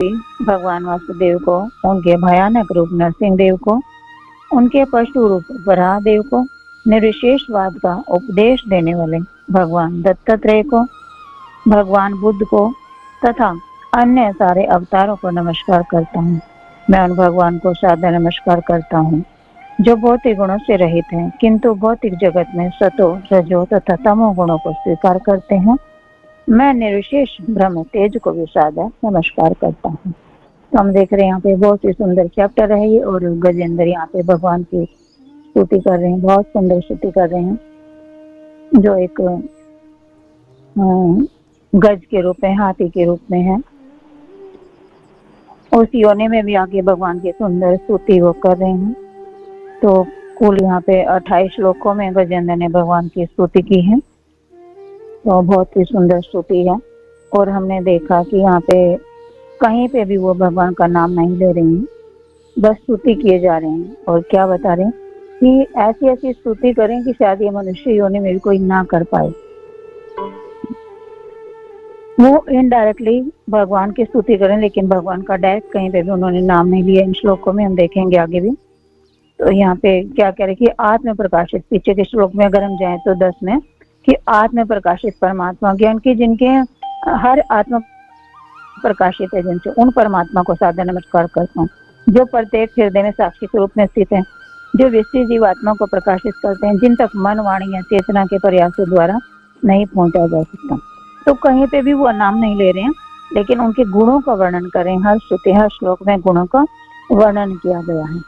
भगवान वासुदेव को, उनके भयानक रूप नरसिंहदेव को, उनके पशु रूप वराहदेव को, निर्विशेषवाद का उपदेश देने वाले भगवान दत्तात्रेय को, भगवान बुद्ध को तथा अन्य सारे अवतारों को नमस्कार करता हूँ। मैं उन भगवान को सादर नमस्कार करता हूँ जो भौतिक गुणों से रहित हैं, किंतु भौतिक जगत में सतो, रजो तथा तमो गुणों को स्वीकार करते हैं। मैं निर्विशेष ब्रह्म तेज को भी सादर नमस्कार करता हूँ। तो हम देख रहे हैं यहाँ पे बहुत ही सुंदर चैप्टर है ये, और गजेंद्र यहाँ पे भगवान की स्तुति कर रहे हैं, बहुत सुंदर स्तुति कर रहे हैं, जो एक गज के रूप में, हाथी के रूप में है। उस योनि में भी आके भगवान की सुंदर स्तुति वो कर रहे हैं। तो कुल यहाँ पे 28 श्लोकों में गजेंद्र ने भगवान की स्तुति की है, तो बहुत ही सुंदर स्तुति है। और हमने देखा कि यहाँ पे कहीं पे भी वो भगवान का नाम नहीं ले रही हैं, बस स्तुति किए जा रहे हैं। और क्या बता रहे हैं कि ऐसी ऐसी स्तुति करें कि शायद ये मनुष्य योनि में भी कोई ना कर पाए। वो इनडायरेक्टली भगवान की स्तुति करें, लेकिन भगवान का डायरेक्ट कहीं पे भी उन्होंने नाम नहीं लिया। इन श्लोकों में हम देखेंगे आगे भी। तो यहाँ पे क्या कह रहे कि आत्म प्रकाशित, पीछे के श्लोक में अगर हम जाएं तो 10 में, कि आत्म प्रकाशित परमात्मा ज्ञान की, जिनके हर आत्मा प्रकाशित है, जिनसे उन परमात्मा को सादर नमस्कार करता हूँ, जो प्रत्येक हृदय में साक्षी के रूप में स्थित है, जो विश्व जीवात्मा को प्रकाशित करते हैं, जिन तक मन, वाणी या चेतना के प्रयासों द्वारा नहीं पहुंचा जा सकता। तो कहीं पे भी वो नाम नहीं ले रहे हैं, लेकिन उनके गुणों का वर्णन करें। हर स्तुति, हर श्लोक में गुणों का वर्णन किया गया है।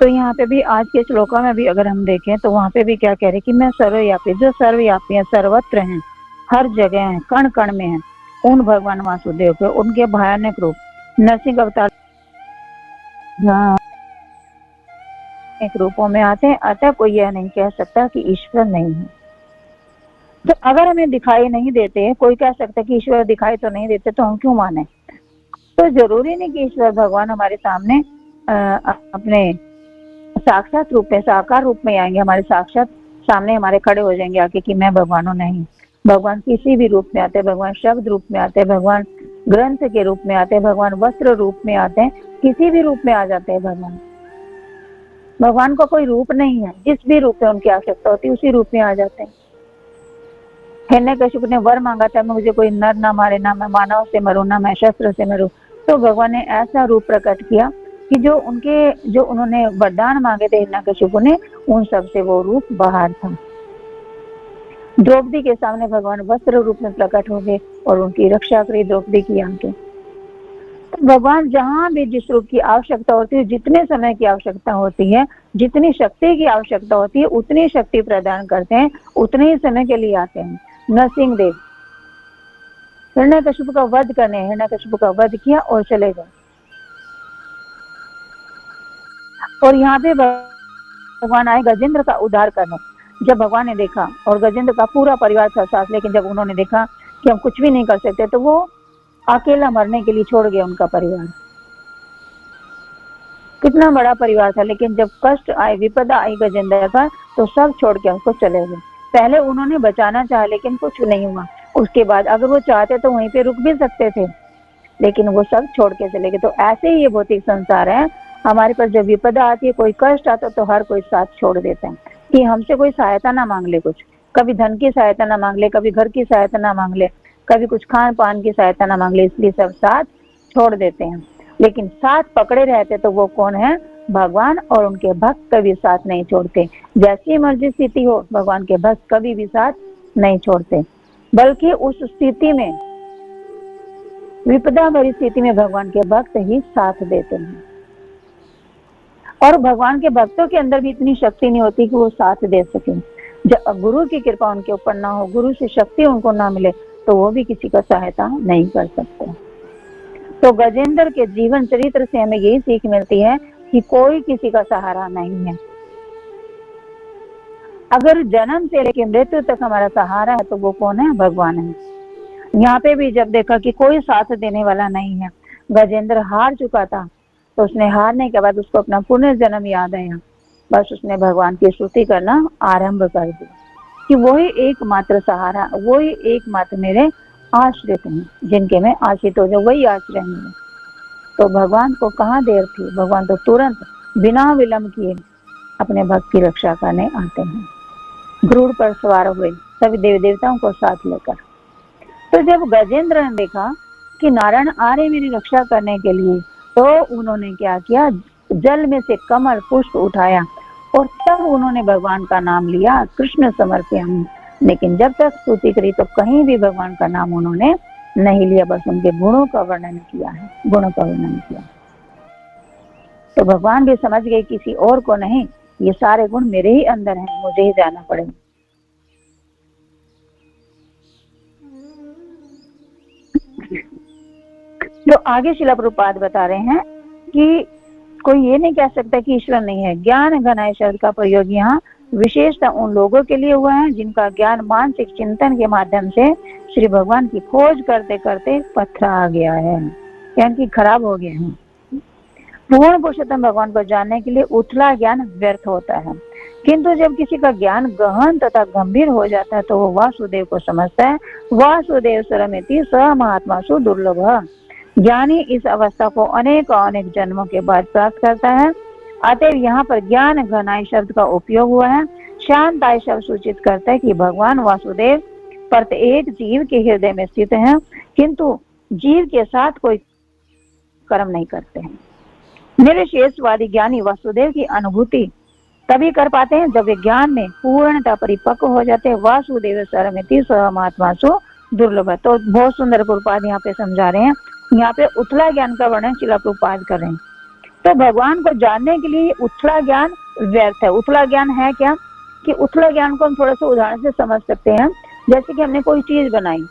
तो यहाँ पे भी आज के श्लोकों में भी अगर हम देखें तो वहां पे भी क्या कह रहे कि मैं सर्वव्यापी, जो सर्वव्यापी है, सर्वत्र हैं, हर जगह है, कण कण में है, उन भगवान वासुदेव के, उनके भयानक रूप नरसिंह अवतार एक रूपों में आते हैं। अतः कोई यह नहीं कह सकता कि ईश्वर नहीं है। तो अगर हमें दिखाई नहीं देते, कोई कह सकता है कि ईश्वर दिखाई तो नहीं देते, तो हम क्यों माने? तो जरूरी नहीं कि ईश्वर भगवान हमारे सामने अपने साक्षात रूप में, साकार रूप में आएंगे, हमारे साक्षात सामने हमारे खड़े हो जाएंगे आके कि मैं भगवान हूँ। नहीं, भगवान किसी भी रूप में आते हैं, भगवान शब्द रूप में आते हैं, भगवान ग्रंथ के रूप में आते हैं, भगवान वस्त्र रूप में आते हैं, किसी भी रूप में आ जाते हैं भगवान। भगवान का कोई रूप नहीं है, जिस भी रूप में उनकी आवश्यकता होती है उसी रूप में आ जाते हैं। हिरण्यकशिपु ने वर मांगा था, मुझे कोई नर ना मारे, ना मैं मानव से मरूं, ना मैं शस्त्र से मरूं। तो भगवान ने ऐसा रूप प्रकट किया कि जो उन्होंने वरदान मांगे थे हिरण्यकशिपु ने, उन सब से वो रूप बाहर था। द्रौपदी के सामने भगवान वस्त्र रूप में प्रकट हो गए और उनकी रक्षा करी द्रौपदी की आंखें। तो भगवान जहां भी जिस रूप की आवश्यकता होती है, जितने समय की आवश्यकता होती है, जितनी शक्ति की आवश्यकता होती है, उतनी शक्ति प्रदान करते हैं, उतने ही समय के लिए आते हैं। नरसिंह देव हिरण्यकशिपु का वध करने, हिरण्यकशिपु का वध किया और चले गए। और यहाँ पे भगवान आए गजेंद्र का उद्धार करने। जब भगवान ने देखा, और गजेंद्र का पूरा परिवार था साथ, लेकिन जब उन्होंने देखा कि हम कुछ भी नहीं कर सकते, तो वो अकेला मरने के लिए छोड़ गया उनका परिवार। कितना बड़ा परिवार था, लेकिन जब कष्ट आए, विपदा आई गजेंद्र का, तो सब छोड़ के उनको चले गए। पहले उन्होंने बचाना चाहा, लेकिन कुछ नहीं हुआ। उसके बाद अगर वो चाहते तो वहीं पे रुक भी सकते थे, लेकिन वो सब छोड़ के चले गए। तो ऐसे ही ये भौतिक संसार है। हमारे पास जब विपदा आती है, कोई कष्ट आता है, तो हर कोई साथ छोड़ देता है कि हमसे कोई सहायता ना मांग ले, कुछ कभी धन की सहायता ना मांग ले, कभी घर की सहायता ना मांग ले, कभी कुछ खान पान की सहायता ना मांग ले, इसलिए सब साथ छोड़ देते हैं। लेकिन साथ पकड़े रहते तो वो कौन है? भगवान। और उनके भक्त कभी साथ नहीं छोड़ते। जैसी मर्जी स्थिति हो, भगवान के भक्त कभी भी साथ नहीं छोड़ते, बल्कि उस स्थिति में, विपदा भरी स्थिति में, भगवान के भक्त ही साथ देते हैं। और भगवान के भक्तों के अंदर भी इतनी शक्ति नहीं होती कि वो साथ दे सके। जब गुरु की कृपा उनके ऊपर ना हो, गुरु से शक्ति उनको ना मिले, तो वो भी किसी का सहायता नहीं कर सकते। तो गजेंद्र के जीवन चरित्र से हमें यही सीख मिलती है कि कोई किसी का सहारा नहीं है। अगर जन्म से लेकर मृत्यु तक हमारा सहारा है, तो वो कौन है? भगवान है। यहाँ पे भी जब देखा कि कोई साथ देने वाला नहीं है, गजेंद्र हार चुका था, तो उसने हारने के बाद उसको अपना पुनर्जन्म याद आया। बस उसने भगवान की स्तुति करना आरंभ कर दी कि वही एकमात्र सहारा, वही एकमात्र मेरे आश्रित हैं, जिनके में आश्रित हो जाओ वही आश्रय हैं। तो भगवान को कहाँ देर थी, भगवान तो तुरंत बिना विलंब किए अपने भक्त की रक्षा करने आते हैं। गरुड़ पर सवार हुए सभी देवी देवताओं को साथ लेकर। तो जब गजेंद्र ने देखा कि नारायण आ रहे मेरी रक्षा करने के लिए, तो उन्होंने क्या किया, जल में से कमल पुष्प उठाया और तब उन्होंने भगवान का नाम लिया, कृष्ण समर्पयामि। लेकिन जब तक स्तुति करी तो कहीं भी भगवान का नाम उन्होंने नहीं लिया, बस उनके गुणों का वर्णन किया है, गुणों का वर्णन किया। तो भगवान भी समझ गए किसी और को नहीं, ये सारे गुण मेरे ही अंदर हैं, मुझे ही जाना पड़ेगा। तो आगे श्रील प्रभुपाद बता रहे हैं कि कोई ये नहीं कह सकता कि ईश्वर नहीं है। ज्ञान घनाय शब्द का प्रयोग यहाँ विशेषता उन लोगों के लिए हुआ है जिनका ज्ञान मानसिक चिंतन के माध्यम से श्री भगवान की खोज करते करते पथरा आ गया है, यानी कि खराब हो गया है। पूर्ण पुरुषोत्तम भगवान को जानने के लिए उथला ज्ञान व्यर्थ होता है, किंतु जब किसी का ज्ञान गहन तथा गंभीर हो जाता है तो वो वासुदेव को समझता है। वासुदेव सरमिति स महात्मासु दुर्लभ। ज्ञानी इस अवस्था को अनेक जन्मों के बाद प्राप्त करता है। अतएव यहाँ पर ज्ञान घनाई शब्द का उपयोग हुआ है। शांताय शब्द सूचित करता है कि भगवान वासुदेव प्रत्येक जीव के हृदय में स्थित हैं, किंतु जीव के साथ कोई कर्म नहीं करते हैं। निरशेषवादी ज्ञानी वासुदेव की अनुभूति तभी कर पाते हैं जब वे ज्ञान में पूर्णतः परिपक्व हो जाते हैं। वासुदेव सरमिति स महात्मासु दुर्लभ। तो बहुत सुंदर प्रभुपाद यहाँ पे समझा रहे हैं। यहाँ पे उथला ज्ञान का वर्णन श्रील प्रभुपाद कर रहे हैं। तो भगवान को जानने के लिए उथला ज्ञान व्यर्थ है। उथला ज्ञान है क्या, कि उथला ज्ञान को हम थोड़ा सा उदाहरण से समझ सकते हैं। जैसे कि हमने कोई चीज बनाई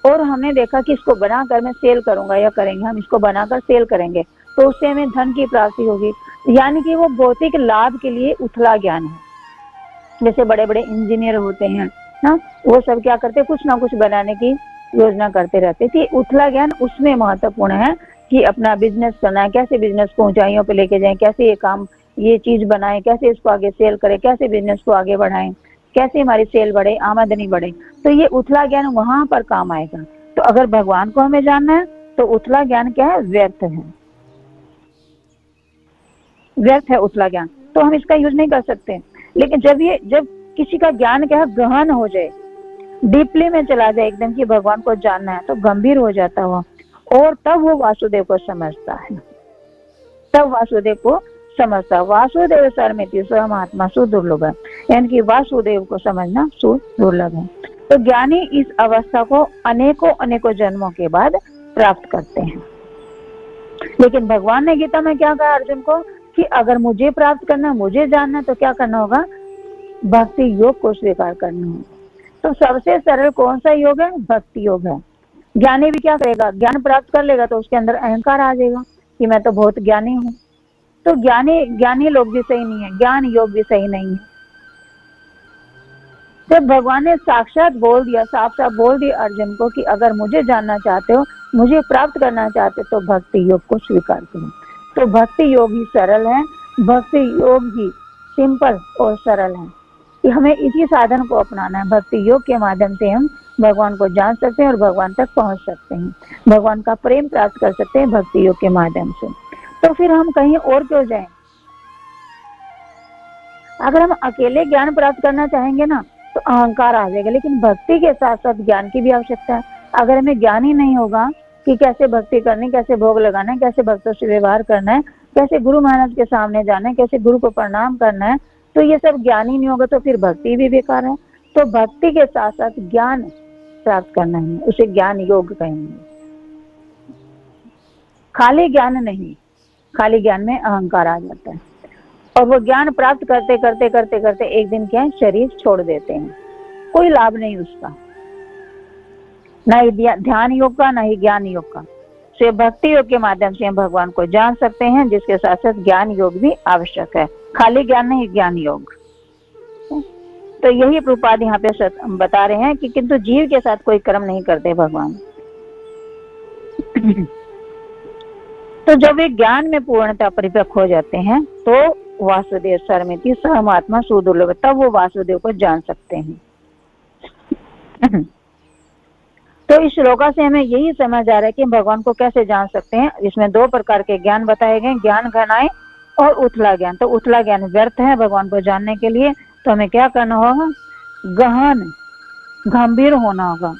और हमने देखा कि इसको बनाकर मैं सेल करूंगा या करेंगे, हम इसको बनाकर सेल करेंगे तो उससे हमें धन की प्राप्ति होगी, यानी कि वो भौतिक लाभ के लिए उथला ज्ञान है। जैसे बड़े बड़े इंजीनियर होते हैं ना, वो सब क्या करते हैं, कुछ ना कुछ बनाने की योजना करते रहते थे। उथला ज्ञान उसमें महत्वपूर्ण है कि अपना बिजनेस करना है, कैसे बिजनेस को ऊंचाइयों पे लेके जाएं, कैसे ये काम ये चीज बनाएं, कैसे इसको आगे सेल करें, कैसे बिजनेस को आगे बढ़ाएं, कैसे हमारी सेल बढ़े, आमदनी बढ़े। तो ये उथला ज्ञान वहां पर काम आएगा। तो अगर भगवान को हमें जानना है तो उथला ज्ञान क्या है, व्यर्थ है, व्यर्थ है उथला ज्ञान, तो हम इसका यूज नहीं कर सकते। लेकिन जब किसी का ज्ञान क्या है, गहन हो जाए, डीपली में चला जाए एकदम कि भगवान को जानना है, तो गंभीर हो जाता है और तब वो वासुदेव को समझता है, तब वासुदेव को समझता है। वासुदेव सरमिति स महात्मा सुदुर्लभ, यानी कि वासुदेव को समझना सुदुर्लभ है। तो ज्ञानी इस अवस्था को अनेकों जन्मों के बाद प्राप्त करते हैं। लेकिन भगवान ने गीता में क्या कहा अर्जुन को, कि अगर मुझे प्राप्त करना, मुझे जानना, तो क्या करना होगा, भक्ति योग को स्वीकार करना होगा। तो सबसे सरल कौन सा योग है, भक्ति योग है। ज्ञानी भी क्या करेगा, ज्ञान प्राप्त कर लेगा तो उसके अंदर अहंकार आ जाएगा कि मैं तो बहुत ज्ञानी हूँ। तो ज्ञानी लोग भी सही नहीं है, ज्ञान योग भी सही नहीं है। जब भगवान ने साक्षात बोल दिया, साफ साफ बोल दिया अर्जुन को कि अगर मुझे जानना चाहते हो, मुझे प्राप्त करना चाहते हो, तो भक्ति योग को स्वीकार करो। तो भक्ति योग ही सरल है, भक्ति योग ही सिंपल और सरल है कि हमें इसी साधन को अपनाना है। भक्ति योग के माध्यम से हम भगवान को जान सकते हैं और भगवान तक पहुंच सकते हैं, भगवान का प्रेम प्राप्त कर सकते हैं भक्ति योग के माध्यम से। तो फिर हम कहीं और क्यों जाएं? अगर हम अकेले ज्ञान प्राप्त करना चाहेंगे ना तो अहंकार आ जाएगा, लेकिन भक्ति के साथ साथ ज्ञान की भी आवश्यकता है। अगर हमें ज्ञान ही नहीं होगा कि कैसे भक्ति करनी, कैसे भोग लगाना है, कैसे भक्तों से व्यवहार करना है, कैसे गुरु महाराज के सामने जाना है, कैसे गुरु को प्रणाम करना है, तो ये सब ज्ञान ही नहीं होगा तो फिर भक्ति भी बेकार है। तो भक्ति के साथ साथ ज्ञान प्राप्त करना है, उसे ज्ञान योग कहेंगे। खाली ज्ञान नहीं, खाली ज्ञान में अहंकार आ जाता है और वो ज्ञान प्राप्त करते करते करते करते एक दिन क्या है, शरीर छोड़ देते हैं, कोई लाभ नहीं उसका, ना ही ध्यान योग का ना ही ज्ञान योग का। से भक्ति योग के माध्यम से हम भगवान को जान सकते हैं, जिसके साथ साथ ज्ञान योग भी आवश्यक है, खाली ज्ञान नहीं, ज्ञान योग। तो यही प्रभुपाद यहाँ पे बता रहे हैं कि किंतु जीव के साथ कोई कर्म नहीं करते भगवान। तो जब वे ज्ञान में पूर्णता परिपक्व हो जाते हैं तो वासुदेव सरमिति स महात्मा सुदुर्लभ, तब वो वासुदेव को जान सकते हैं। तो इस श्लोका से हमें यही समझ आ रहा है कि भगवान को कैसे जान सकते हैं। इसमें दो प्रकार के ज्ञान बताए गए, ज्ञान घनाए और उथला ज्ञान। तो उथला ज्ञान व्यर्थ है भगवान को जानने के लिए, तो हमें क्या करना होगा, गहन गंभीर होना होगा,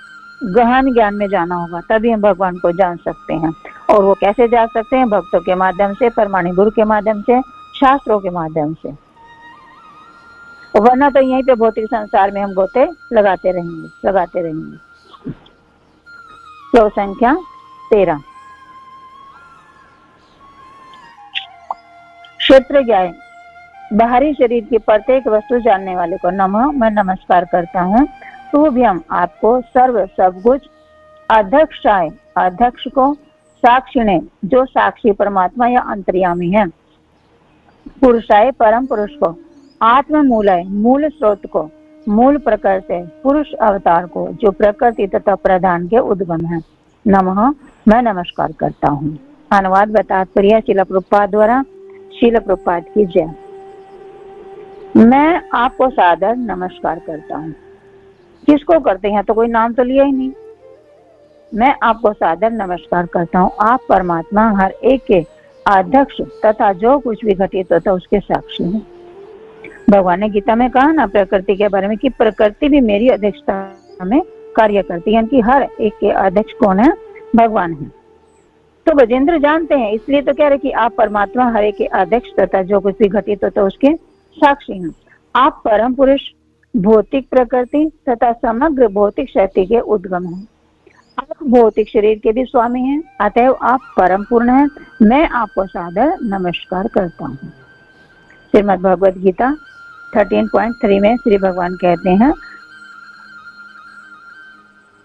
गहन ज्ञान में जाना होगा, तभी हम भगवान को जान सकते हैं। और वो कैसे जान सकते हैं, भक्तों के माध्यम से, परमाणु गुरु के माध्यम से, शास्त्रों के माध्यम से। वरना तो यहीं पे भौतिक संसार में हम गोते लगाते रहेंगे। श्लोक संख्या 13। क्षेत्र ज्ञान, बाहरी शरीर की प्रत्येक वस्तु जानने वाले को नमः, मैं नमस्कार करता हूँ। तुभ्यम, आपको, सर्व सब कुछ, अध्यक्षाय, अध्यक्ष को, साक्षिणे, जो साक्षी परमात्मा या अंतर्यामी है, पुरुषाय, परम पुरुष को, आत्म मूलाय, मूल स्रोत को, मूल प्रकृति, पुरुष अवतार को, जो प्रकृति तथा प्रधान के उद्गम है, नमः, मैं नमस्कार करता हूँ। अनुवाद व तात्पर्य श्रील प्रभुपाद द्वारा। श्रील प्रभुपाद की जय। मैं आपको सादर नमस्कार करता हूँ। किसको करते हैं, तो कोई नाम तो लिया ही नहीं। मैं आपको सादर नमस्कार करता हूँ। आप परमात्मा हर एक के अध्यक्ष तथा जो कुछ भी घटित होता है उसके साक्षी हैं। भगवान ने गीता में कहा ना प्रकृति के बारे में कि प्रकृति भी मेरी अध्यक्षता में कार्य करती है, कि हर एक के अध्यक्ष कौन है, भगवान है। तो गजेंद्र जानते हैं, इसलिए तो कह रहे कि आप परमात्मा हर एक के अध्यक्ष तथा जो कुछ भी घटित होता है उसके साक्षी हैं। आप परम पुरुष, भौतिक प्रकृति तथा समग्र भौतिक शक्ति के उद्गम हैं। आप भौतिक शरीर के भी स्वामी हैं, अतएव आप परम पूर्ण हैं। मैं आपको सादर नमस्कार करता हूँ। श्रीमद् भगवद गीता 13.3 में श्री भगवान कहते हैं,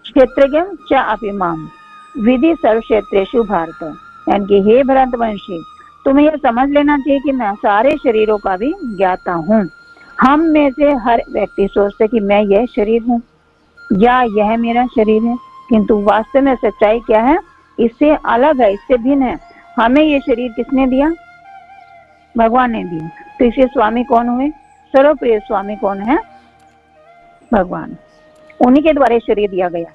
क्षेत्रज्ञं च अपि माम विधि सर्व क्षेत्रेषु भारत, यानी कि हे भरतवंशी, तुम्हें यह समझ लेना चाहिए कि मैं सारे शरीरों का भी ज्ञाता हूँ। हम में से हर व्यक्ति सोचते कि मैं यह शरीर हूँ या यह मेरा शरीर है, किंतु वास्तव में सच्चाई क्या है, इससे अलग है, इससे भिन्न है। हमें ये शरीर किसने दिया, भगवान ने दिया। तो इसके स्वामी कौन हुए, सर्वप्रिय स्वामी कौन है, भगवान। उन्हीं के द्वारा शरीर दिया गया है।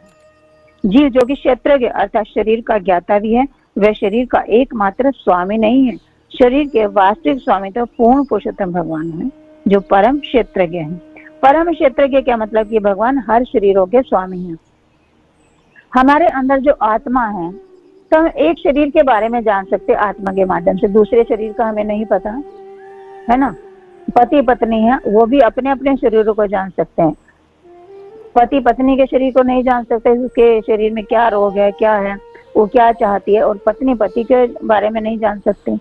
जीव जो कि क्षेत्रज्ञ अर्थात शरीर का ज्ञाता भी है, वह शरीर का एकमात्र स्वामी नहीं है। शरीर के वास्तविक स्वामी तो पूर्ण पुरुषोत्तम भगवान है, जो परम क्षेत्रज्ञ है। परम क्षेत्रज्ञ क्या मतलब कि भगवान हर शरीरों के स्वामी हैं। हमारे अंदर जो आत्मा है, तो हम एक शरीर के बारे में जान सकते आत्मा के माध्यम से, दूसरे शरीर का हमें नहीं पता है ना। पति पत्नी है, वो भी अपने अपने शरीरों को जान सकते हैं। पति पत्नी के शरीर को नहीं जान सकते, उसके शरीर में क्या रोग है, क्या है, वो क्या चाहती है, और पत्नी पति के बारे में नहीं जान सकते।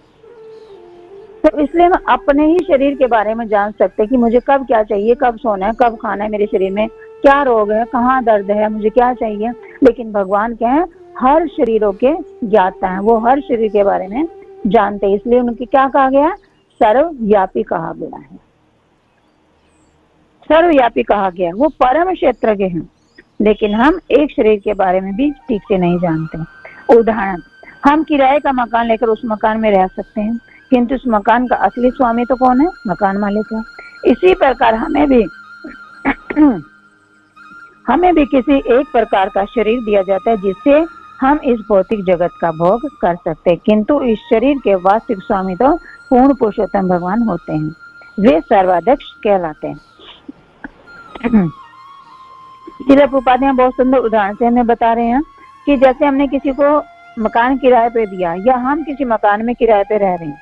तो इसलिए हम अपने ही शरीर के बारे में जान सकते हैं कि मुझे कब क्या चाहिए, कब सोना है, कब खाना है, मेरे शरीर में क्या रोग है, कहाँ दर्द है, मुझे क्या चाहिए। लेकिन भगवान क्या है, हर शरीरों के ज्ञाता है, वो हर शरीर के बारे में जानते हैं। इसलिए उनकी क्या कहा गया, सर्वव्यापी कहा गया है। सर्वव्यापी कहा गया, वो परम क्षेत्रज्ञ हैं। लेकिन हम एक शरीर के बारे में भी ठीक से नहीं जानते। उदाहरण, हम किराए का मकान लेकर उस मकान में रह सकते हैं, किंतु उस मकान का असली स्वामी तो कौन है, मकान मालिक है। इसी प्रकार हमें भी किसी एक प्रकार का शरीर दिया जाता है, जिससे हम इस भौतिक जगत का भोग कर सकते हैं, किंतु इस शरीर के वास्तविक स्वामी तो पूर्ण पुरुषोत्तम भगवान होते हैं। वे सर्वाध्यक्ष कहलाते हैं। श्रील प्रभुपाद यहाँ बहुत सुंदर उदाहरण से हमें बता रहे हैं कि जैसे हमने किसी को मकान किराए पे दिया, या हम किसी मकान में किराए पे रह रहे हैं,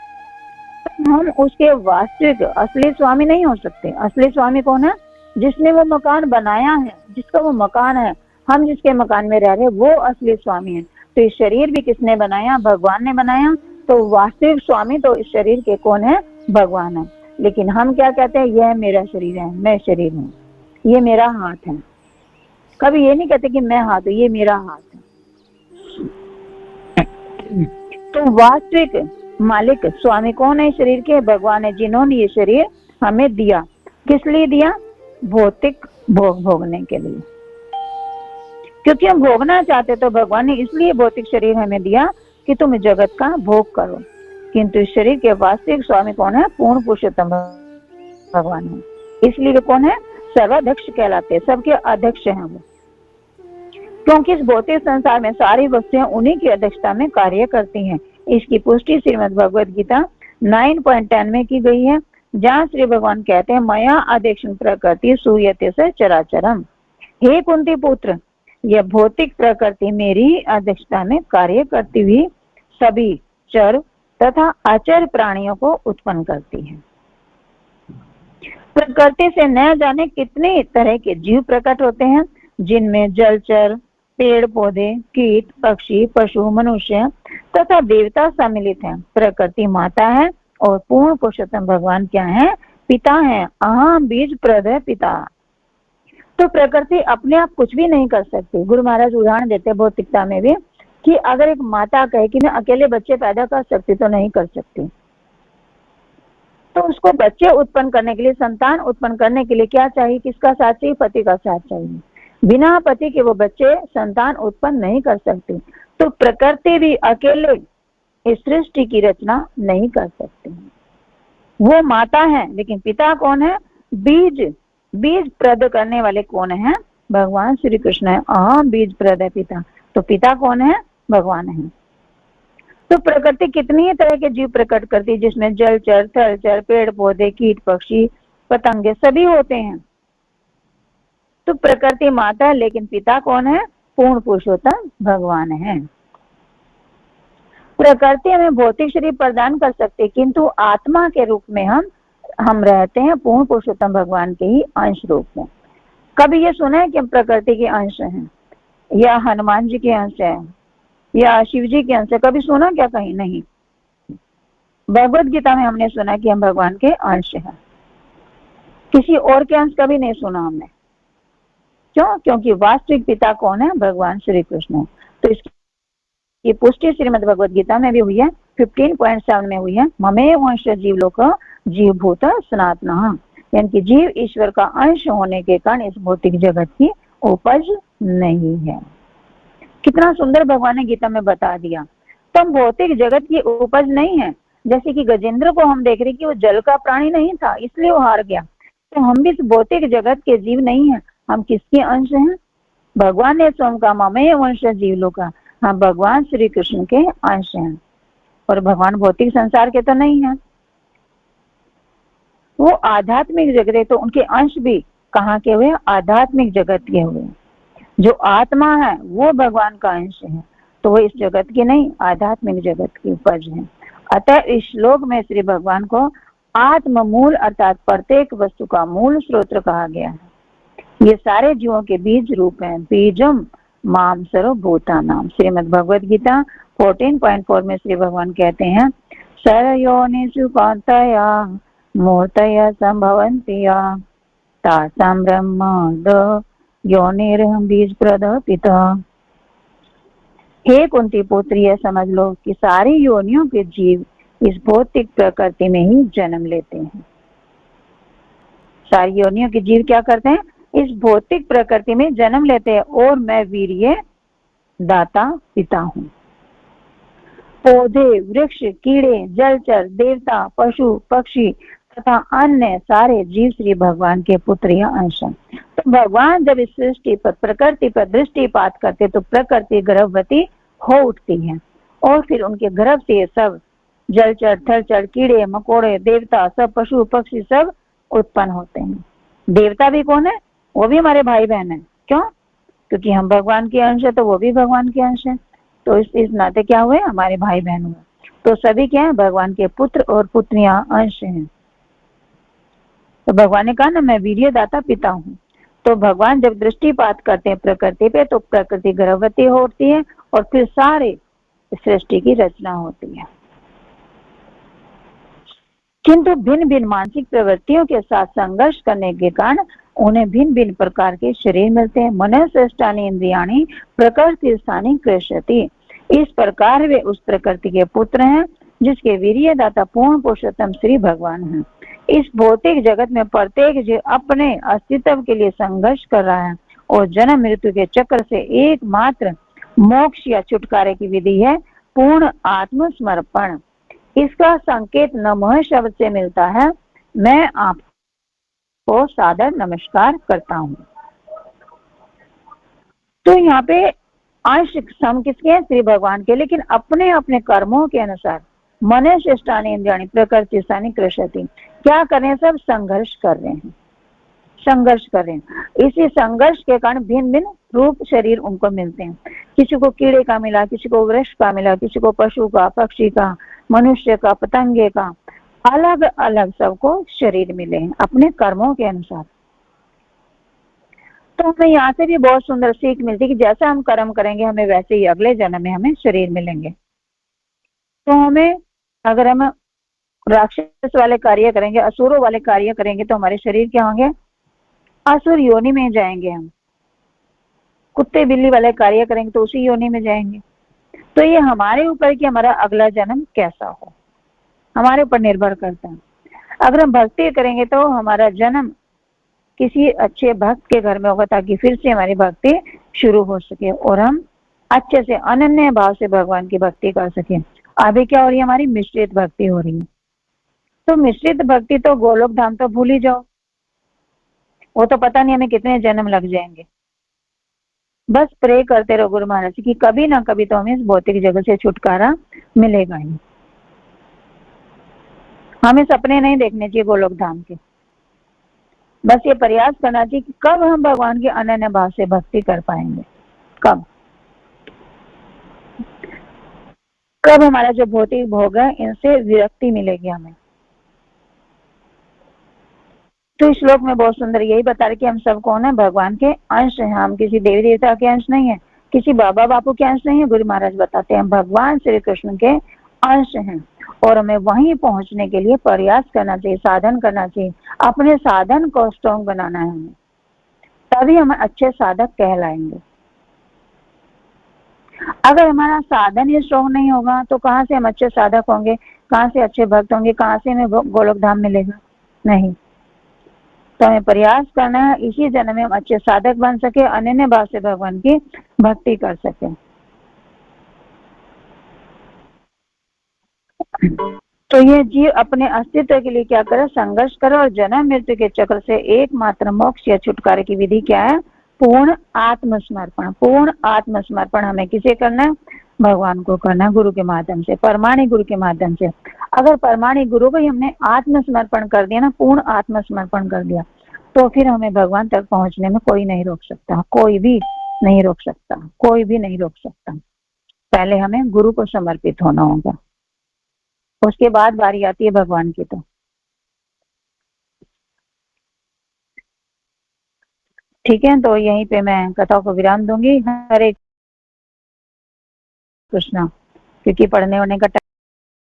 तो हम उसके वास्तविक असली स्वामी नहीं हो सकते। असली स्वामी कौन है, जिसने वो मकान बनाया है, जिसका वो मकान है, हम जिसके मकान में रह रहे हैं, वो असली स्वामी है। तो इस शरीर भी किसने बनाया, भगवान ने बनाया। तो वास्तविक स्वामी तो इस शरीर के कौन है, भगवान है। लेकिन हम क्या कहते हैं, यह मेरा शरीर है, मैं शरीर हूँ, ये मेरा हाथ है। कभी ये नहीं कहते कि मैं हाथ हूँ, ये मेरा हाथ है। तो वास्तविक मालिक स्वामी कौन है शरीर के, भगवान है, जिन्होंने ये शरीर हमें दिया। किस लिए दिया, भौतिक भोग भोगने के लिए। क्योंकि हम भोगना चाहते, तो भगवान ने इसलिए भौतिक शरीर हमें दिया कि तुम जगत का भोग करो। किंतु इस शरीर के वास्तविक स्वामी कौन है, पूर्ण पुरुषोत्तम भगवान है। इसलिए वे कौन है, सर्वाध्यक्ष कहलाते हैं, सबके अध्यक्ष हैं वो। क्योंकि इस भौतिक संसार में सारी वस्तुएं उन्हीं की अध्यक्षता में कार्य करती हैं। इसकी पुष्टि श्रीमद् भगवद गीता 9.10 में की गई है, जहाँ श्री भगवान कहते हैं, मया अध्यक्ष प्रकृति सूयते से चराचरम। हे कुंती पुत्र, यह भौतिक प्रकृति मेरी अध्यक्षता में कार्य करती हुई सभी चर तथा अचर प्राणियों को उत्पन्न करती है। प्रकृति से न जाने कितने तरह के जीव प्रकट होते हैं, जिनमें जलचर, पेड़ पौधे, कीट, पक्षी, पशु, मनुष्य तथा देवता सम्मिलित हैं। प्रकृति माता है और पूर्ण पुरुषोत्तम भगवान क्या है? पिता है। अहम बीज प्रद पिता। तो प्रकृति अपने आप कुछ भी नहीं कर सकती। गुरु महाराज उदाहरण देते हैं भौतिकता में भी कि अगर एक माता कहे कि मैं अकेले बच्चे पैदा कर सकती, तो नहीं कर सकती। तो उसको बच्चे उत्पन्न करने के लिए, संतान उत्पन्न करने के लिए क्या चाहिए? किसका साथ चाहिए? पति का साथ चाहिए। बिना पति के वो बच्चे संतान उत्पन्न नहीं कर सकते। तो प्रकृति भी अकेले इस सृष्टि की रचना नहीं कर सकती। वो माता है, लेकिन पिता कौन है? बीज प्रद करने वाले कौन है? भगवान श्री कृष्ण है। अहम बीज प्रद है पिता। तो पिता कौन है? भगवान है। तो प्रकृति कितनी तरह के जीव प्रकट करती है, जिसमें जलचर, थलचर, पेड़ पौधे, कीट, पक्षी, पतंगे सभी होते हैं। तो प्रकृति माता है, लेकिन पिता कौन है? पूर्ण पुरुषोत्तम भगवान है। प्रकृति हमें भौतिक शरीर प्रदान कर सकते, किंतु आत्मा के रूप में हम रहते हैं पूर्ण पुरुषोत्तम भगवान के ही अंश रूप में। कभी ये सुना है कि हम प्रकृति के अंश हैं, या हनुमान जी के अंश है, या शिव जी के अंश है? कभी सुना क्या? कहीं नहीं। भगवद गीता में हमने सुना कि हम भगवान के अंश हैं। किसी और के अंश कभी नहीं सुना हमने। क्यों? क्योंकि वास्तविक पिता कौन है? भगवान श्री कृष्ण। तो इसकी पुष्टि श्रीमद् भगवद गीता में भी हुई है, 15.7 में हुई है। ममे वंश जीवलोक जीवभूत सनातन, यानी कि जीव ईश्वर का अंश होने के कारण इस भौतिक जगत की उपज नहीं है। कितना सुंदर भगवान ने गीता में बता दिया। तो हम भौतिक जगत की उपज नहीं है। जैसे कि गजेंद्र को हम देख रहे कि वो जल का प्राणी नहीं था, इसलिए वो हार गया। तो हम भी इस भौतिक जगत के जीव नहीं है। हम किसके अंश हैं? भगवान ने स्वयं का ममे वंश जीवलोक, हम भगवान श्री कृष्ण के अंश हैं। और भगवान भौतिक संसार के तो नहीं है, वो आध्यात्मिक जगत है। तो उनके अंश भी कहाँ के हुए? आध्यात्मिक जगत के हुए। जो आत्मा है वो भगवान का अंश है, तो वो इस जगत की नहीं, आध्यात्मिक जगत की उपज है। अतः इस श्लोक में श्री भगवान को आत्म मूल अर्थात प्रत्येक वस्तु का मूल स्रोत कहा गया है। ये सारे जीवों के बीज रूप हैं। बीजम माम सर्वभूतानाम। श्रीमद् भगवद गीता 14.4 में श्री भगवान कहते हैं, सरयोनिषु कौन्तेय मूर्तय संभवन्ति तासां ब्रह्म योनिरहं बीज प्रद पिता। हे कुंती पुत्री, यह समझ लो कि सारी योनियों के जीव इस भौतिक प्रकृति में ही जन्म लेते हैं। सारी योनियों के जीव क्या करते हैं? इस भौतिक प्रकृति में जन्म लेते हैं। और मैं वीर्य दाता पिता हूँ। पौधे, वृक्ष, कीड़े, जलचर, देवता, पशु, पक्षी तथा अन्य सारे जीव श्री भगवान के पुत्र या अंश हैं। तो भगवान जब इस सृष्टि पर, प्रकृति पर दृष्टिपात करते तो प्रकृति गर्भवती हो उठती है, और फिर उनके गर्भ से सब जलचर, थलचर, कीड़े मकोड़े, देवता, सब पशु पक्षी सब उत्पन्न होते हैं। देवता भी कौन है? वो भी हमारे भाई बहन है। क्यों? क्योंकि हम भगवान के अंश है, तो वो भी भगवान के अंश है। तो इस नाते क्या हुए? हमारे भाई बहन हुए। तो सभी क्या है? भगवान के पुत्र और पुत्रियां अंश हैं। तो भगवान ने कहा ना, मैं वीर्य दाता पिता हूँ। तो भगवान जब दृष्टिपात करते हैं प्रकृति पे, तो प्रकृति गर्भवती होती है, और फिर सारे सृष्टि की रचना होती है। किंतु भिन्न भिन्न मानसिक प्रवृत्तियों के साथ संघर्ष करने के कारण उन्हें भिन्न भिन्न प्रकार के शरीर मिलते हैं। मनस्ष्टानि इंद्रियाणि प्रकृति स्थानी कृष्यति। इस प्रकार वे उस प्रकृति के पुत्र हैं जिसके वीर्यदाता पूर्ण पुरुषोत्तम श्री भगवान हैं। इस भौतिक जगत में प्रत्येक जीव अपने अस्तित्व के लिए संघर्ष कर रहा है, और जन्म मृत्यु के चक्र से एकमात्र मोक्ष या छुटकारे की विधि है पूर्ण आत्मसमर्पण। इसका संकेत नमः शब्द से मिलता है। मैं आपको सादर नमस्कार करता हूँ। तो यहाँ पे अंश हम किसके हैं? श्री भगवान के, लेकिन अपने अपने कर्मों के अनुसार मनश्रेष्ठानि इंद्रियाणि प्रकृति स्थानी कृषति, क्या कर रहे हैं? सब संघर्ष कर रहे हैं, संघर्ष कर रहे हैं। इसी संघर्ष के कारण भिन्न भिन्न रूप शरीर उनको मिलते हैं। किसी को कीड़े का मिला, किसी को वृक्ष का मिला, किसी को पशु का, पक्षी का, मनुष्य का, पतंगे का, अलग अलग सबको शरीर मिले हैं अपने कर्मों के अनुसार। तो हमें यहाँ से भी बहुत सुंदर सीख मिलती है कि जैसा हम कर्म करेंगे हमें वैसे ही अगले जन्म में हमें शरीर मिलेंगे। तो हमें, अगर हम राक्षस वाले कार्य करेंगे, असुरों वाले कार्य करेंगे, तो हमारे शरीर क्या होंगे? असुर योनि में जाएंगे हम। कुत्ते बिल्ली वाले कार्य करेंगे तो उसी योनि में जाएंगे। तो ये हमारे ऊपर कि हमारा अगला जन्म कैसा हो, हमारे ऊपर निर्भर करता है। अगर हम भक्ति करेंगे तो हमारा जन्म किसी अच्छे भक्त के घर में होगा, ताकि फिर से हमारी भक्ति शुरू हो सके और हम अच्छे से अनन्य भाव से भगवान की भक्ति कर सके। अभी क्या हो रही है? हमारी मिश्रित भक्ति हो रही है। तो मिश्रित भक्ति तो गोलोक धाम तो भूल ही जाओ, वो तो पता नहीं हमें कितने जन्म लग जाएंगे। बस प्रे करते रहो गुरु महाराज कि कभी ना कभी तो हमें इस भौतिक जगत से छुटकारा मिलेगा ही। हमें सपने नहीं देखने चाहिए गोलोक धाम के, बस ये प्रयास करना चाहिए कि कब हम भगवान के अनन्य भाव से भक्ति कर पाएंगे, कब कब हमारा जो भौतिक भोग है इनसे विरक्ति मिलेगी हमें। तो इस श्लोक में बहुत सुंदर यही बता रहे कि हम सब कौन है? भगवान के अंश हैं। हम किसी देवी देवता के अंश नहीं है, किसी बाबा बापू के अंश नहीं है। गुरु महाराज बताते हैं भगवान श्री कृष्ण के अंश हैं और हमें वहीं पहुंचने के लिए प्रयास करना चाहिए, साधन करना चाहिए। अपने साधन को स्ट्रॉन्ग बनाना है हमें, तभी हम अच्छे साधक कहलाएंगे। अगर हमारा साधन ही स्ट्रॉन्ग नहीं होगा तो कहाँ से हम अच्छे साधक होंगे, कहाँ से अच्छे भक्त होंगे, कहाँ से हमें गोलोक धाम मिलेगा? नहीं। तो हमें प्रयास करना है इसी जन्म में हम अच्छे साधक बन सके, अनन्य भाव से भगवान की भक्ति कर सके। तो ये जीव अपने अस्तित्व के लिए क्या करे? संघर्ष करे और जन्म मृत्यु के चक्र से एकमात्र मोक्ष या छुटकारे की विधि क्या है? पूर्ण आत्मसमर्पण। पूर्ण आत्मसमर्पण हमें किसे करना है? भगवान को करना, गुरु के माध्यम से, परमाणु गुरु के माध्यम से। अगर परमाणु गुरु को ही हमने आत्मसमर्पण कर दिया ना, पूर्ण आत्मसमर्पण कर दिया, तो फिर हमें भगवान तक पहुंचने में कोई नहीं रोक सकता, कोई भी नहीं रोक सकता, कोई भी नहीं रोक सकता। पहले हमें गुरु को समर्पित होना होगा, उसके बाद बारी आती है भगवान की। तो ठीक है, तो यहीं पे मैं कथा को विराम दूंगी। हरे कृष्णा, क्योंकि पढ़ने होने का